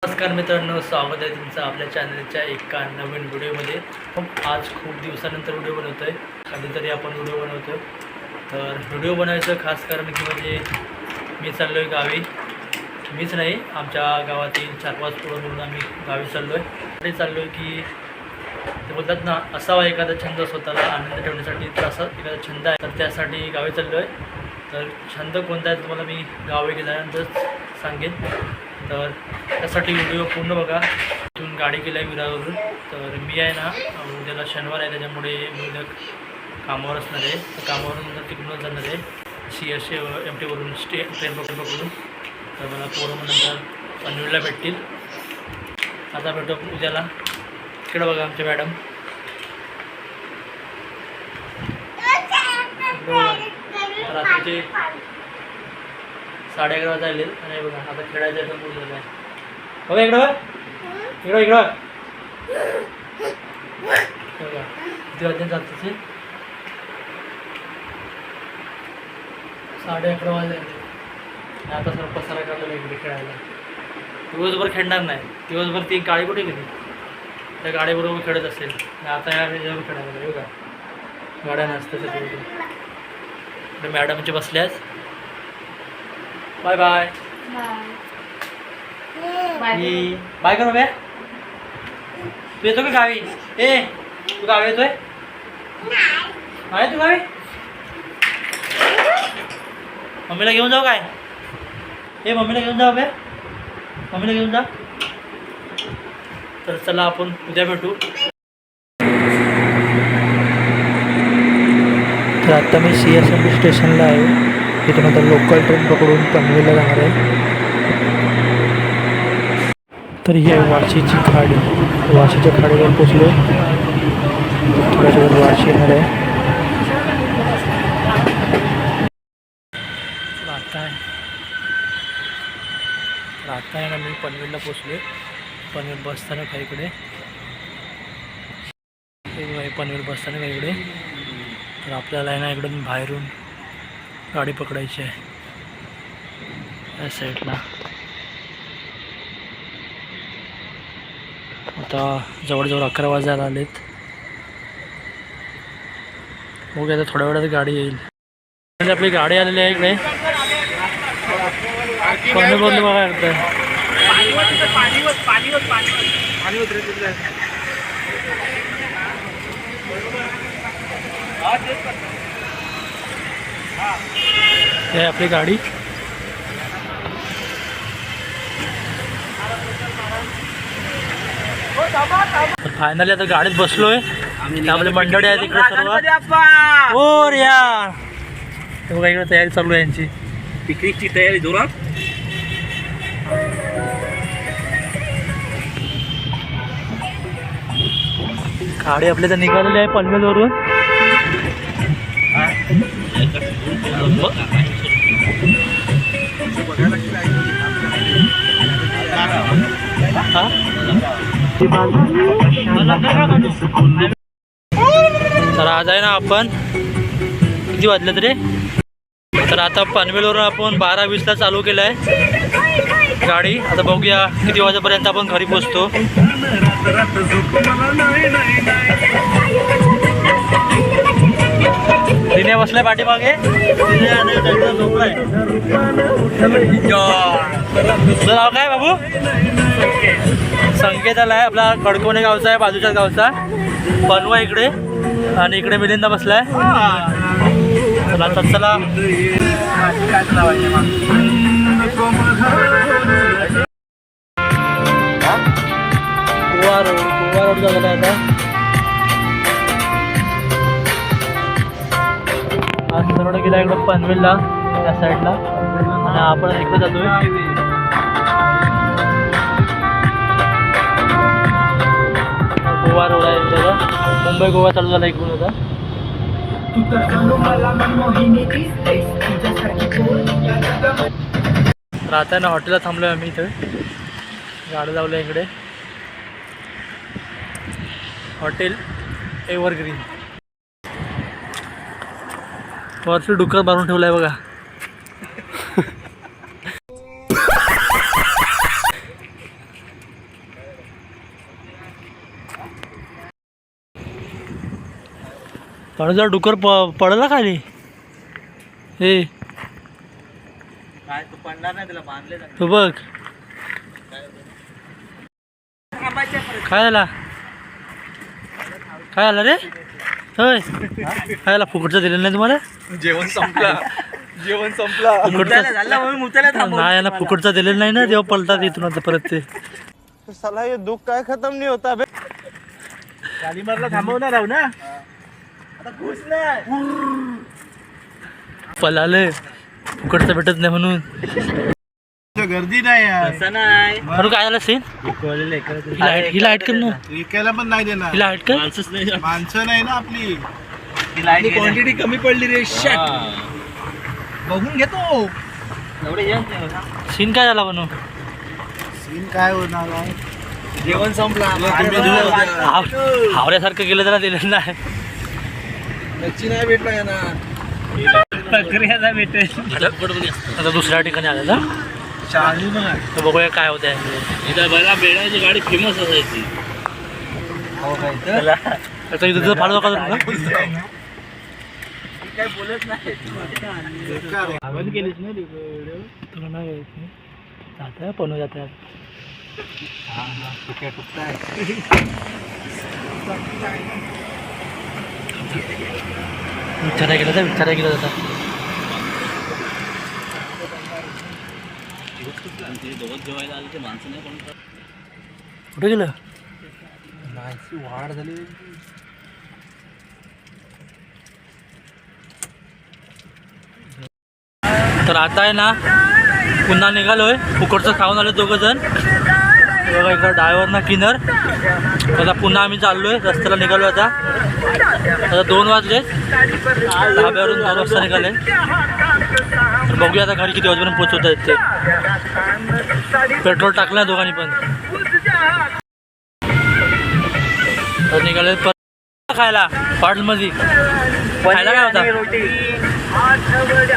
नमस्कार मित्रांनो, स्वागत आहे तुमचं आपल्या चॅनलच्या एका नवीन व्हिडिओमध्ये. आज खूप दिवसानंतर व्हिडिओ बनवतो आहे. कधीतरी आपण व्हिडिओ बनवतो आहे. तर व्हिडिओ बनायचं खास कारण की म्हणजे मी चाललो आहे गावी. मीच नाही, आमच्या गावातील 4-5 पोरं मिळून आम्ही गावी चाललो आहे. ते चाललो आहे की ते बोलतात ना, असावा एखादा छंद स्वतःला आनंद ठेवण्यासाठी. तर असा एखादा छंद आहे, तर त्यासाठी गावी चाललो आहे. तर छंद कोणता आहे तुम्हाला मी गावी गेल्यानंतर सांगेन. तर त्यासाठी व्हिडिओ पूर्ण बघा. इथून गाडी केली आहे विरारवरून. तर मी आहे ना, उद्याला शनिवार आहे, त्याच्यामुळे मी उद्या कामावर असणार आहे. तर कामावरून तिकडूनच जाणार आहे CSMT वरून ट्रेन पकडून. तर मला पोरं नंतर पनवेलला भेटतील. आता भेटू उद्याला. तिकडे बघा आमच्या मॅडम. रात्रीचे 11:30 वाजले आणि बघा आता खेळायचं आहे. मूड झालं आहे बघा. इकडं बघा किती वाजता जाते. 11:30 वाजले. आता सर पसारा काढलेला इकडे खेळायला. दिवसभर खेळणार नाही. दिवसभर ती गाडी कुठे गेली, त्या गाडीबरोबर खेळत असेल. आता या ह्याच्यावर खेळायला बघा. गाड्या नसतात तिथे. मॅडमचे बसल्यास. बाय बाय बाय करू बे. तू येतो का गावी? तू गावी येतोय? नाही तू गावी? मम्मीला घेऊन जाऊ काय? मम्मीला घेऊन जाऊ बे. मम्मीला घेऊन जा. तर चला आपण उद्या भेटू. तर आता मी CSMT स्टेशनला आहे. तिथून आता लोकल ट्रेन पकडून पनवेलला जाणार आहे. तर ही आहे वाशीची खाडी. वाशीच्या खाडीवर पोचलो. थोड्याच वेळात वाशी येणार आहे. आता आहे ना, मी पनवेलला पोचलो. पनवेल बसस्थानक आहे इकडे. पनवेल बसस्थानक आहे इकडे. तर आपल्याला आहे ना इकडून बाहेरून गाडी पकडायची आहे या साईडला. आता जवळजवळ 11 वाजायला आलेत. बघू आता थोड्या वेळात गाडी येईल. म्हणजे आपली गाडी आलेली आहे इकडे. पनवेल बघा करत आहे. हे आपली गाडी. फायनली आता गाडीत बसलोय. आपली मंडळी आहे तिकडे सर्व. हो रे यार, बघा इकडे तयारी चालू आहे यांची. पिकनिकची तयारी जोरात. गाडी आपल्या तर निघालेली आहे पनवेलवरून. तर आज आहे ना आपण किती वाजले तरी. तर आता पनवेलवरून आपण 12:20ला चालू केलं आहे गाडी. आता बघूया किती वाजेपर्यंत आपण घरी पोचतो. दिने बसलाय पाठीमागे. तुझं नाव काय बाबू? संकेत आलाय. आपला कडकोणे गावचा आहे, बाजूच्याच गावचा. पनवा इकडे आणि इकडे मिलिंदा बसलाय. चला तर चला. गोवा रोड झालेला आहे आता. आज सरळ गेला इकडं पनवेलला त्या साईडला आणि आपण इकडे जातोय. गोवा रोड आहे त्याचा. मुंबई गोवा चालू झाला इकडून आता. राहताना हॉटेलला थांबलोय आम्ही. इथं गाडी लावलं इकडे. Hotel evergreen. वरती डुक्कर मारून ठेवलाय बघा. पण जर डुकर पडला खाली हे काय तू पडणार नाही, त्याला बांधले तू बघ काय झाला काय आला रे होय काय आला फुकटचं दिलं नाही तुम्हाला जेवण संपला जेवण संपला नाही याला फुकटचं दिलेलं नाही ना तेव्हा पलटात इथून आता परत ते साला हे दुःख काय खतम नाही होता बे कालीमारला थांबवणार आहो ना आता घुस नाही पळाले फुकटचं भेटत नाही म्हणून गर्दी नाही असं नाही म्हणून काय झालं सीन ही लाईट कर ना विकायला पण नाही देणार ही लाईट कर माणसं नाही ना आपली क्वांटिटी कमी पडली रे बघून घेतो सीन काय झाला बनू सीन काय होणार आहे जेवण संपला हावऱ्यासारखं गेलं जरा दिलेलं नाही नक्की नाही भेटला येणार आता दुसऱ्या ठिकाणी आलं ना तर बघूया काय होत आहे बेळाची गाडी फेमस असायची आता इथं फाळू नका काय बोलत नाही तुला नाही जात आहे पण जात आहे विचारायला गेला विचारायला गेला जाता कुठे गेलं माणसी वाढ झाली तर आता आहे ना पुन्हा निघालोय फुकटचं खाऊन आलो दोघं जण बघा इकडं ड्रायव्हर ना किनर आता पुन्हा आम्ही चाललोय रस्त्याला निघालो आता 2 वाजले धाब्यावरून 2 वाजता निघाले तर बघूया आता घरी किती वाजेपर्यंत पोहोचवता येत ते पेट्रोल टाकलं आहे दोघांनी पण तर निघाले खायला हॉटेलमध्ये खायला काय होता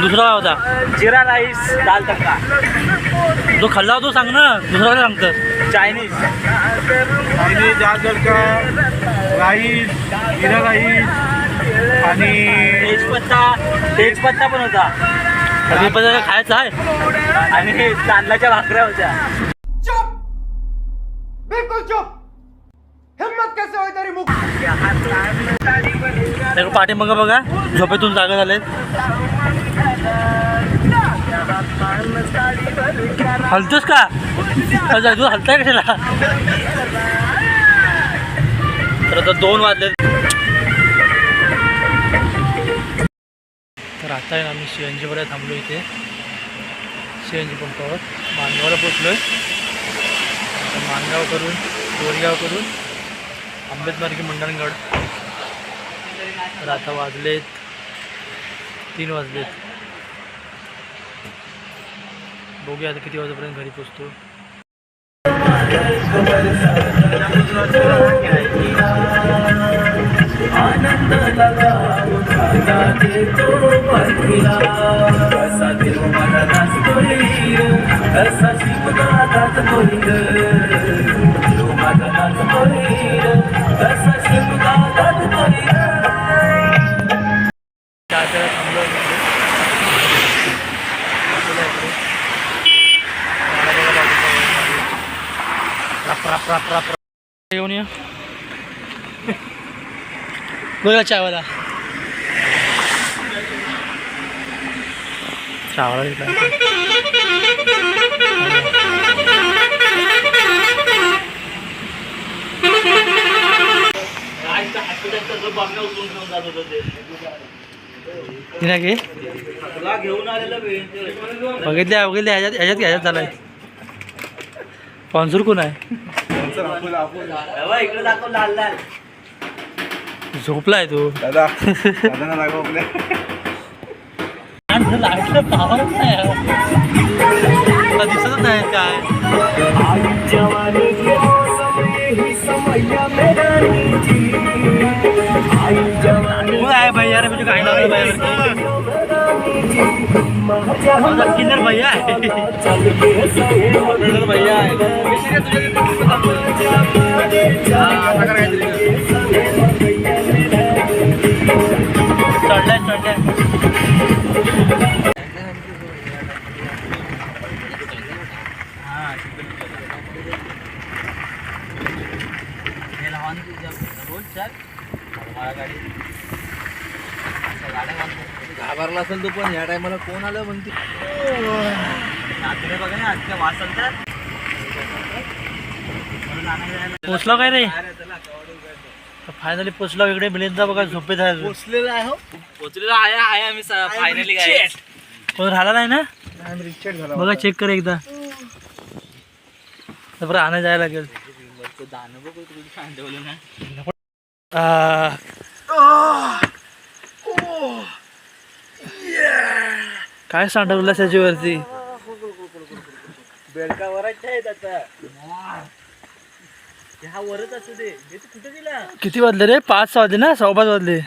दुसरा काय होता जिरा राईस दाल तडका जो खाल्ला होतो सांग ना दुसरा सांगतं चायनीज दाल तडका राईस जिरा राईस आणि तेजपत्ता पण होता खायचं आहे आणि तांदळाच्या भाकऱ्या होत्या चुप बिल्कुल चुप हिम्मत कैसे होई तेरी मुख त्या पाठी मग बघा झोपेतून जागा झालेत हलतोस का तू हलताय कशाला तर आता 2 वाजले तर आता आहे ना आम्ही CNG वर थांबलो इथे CNG पंपावर मानगावला पोचलोय मानगाव करून गोरेगाव करून आंबेडकरी मंडणगड तर आता वाजलेत 3 वाजलेत बघूया आता किती वाजेपर्यंत घरी पोचतो येऊन या बघा चायवाला तिला घे बघितल्या ह्याच्यात झालाय स्पॉन्सर कोण आहे इकडे दाखव लाल लाल झोपलाय तो दादा दादा लागो आपल्या दिसतच नाही काय आहे भैया रे मुझे काही नाव किन्नर भैया आहे भैया आहे घाबरला असेल तू पण या टायमाला कोण आलं म्हणते बघा ना आजच्या वाचल पोचला काय रे फायनली पोचला इकडे मिलिंदचा बघा झोपेत आहे अजून. पोचलेला आहे हो पोचलेला आहे आम्ही फायनली काय कोण राहिला नाही ना रिचेट झाला बघा चेक कर एकदा तर आणायला जायला लागेल काय सांडवलं त्याच्यावरती बेडकावरच आहेत आता हा वरच असू दे कुठे दिला किती वाजले रे 5 वाजले ना 5:15 वाजले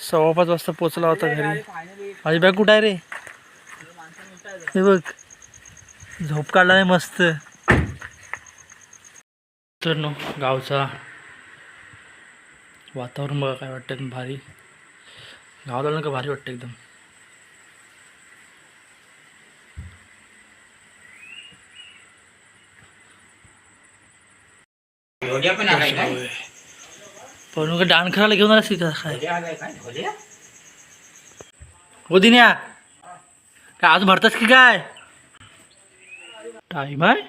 5:15 वाजता पोचला होता घरी माझी बॅग कुठं आहे रे हे बघ झोप काढला नाही मस्त तर नो गावचा वातावरण बघा काय वाटतं एकदम भारी गावाला का भारी वाटतं एकदम पण का डान करायला घेऊन आलास की काय हो दिन्या काय आज भरतास की काय टाईम आहे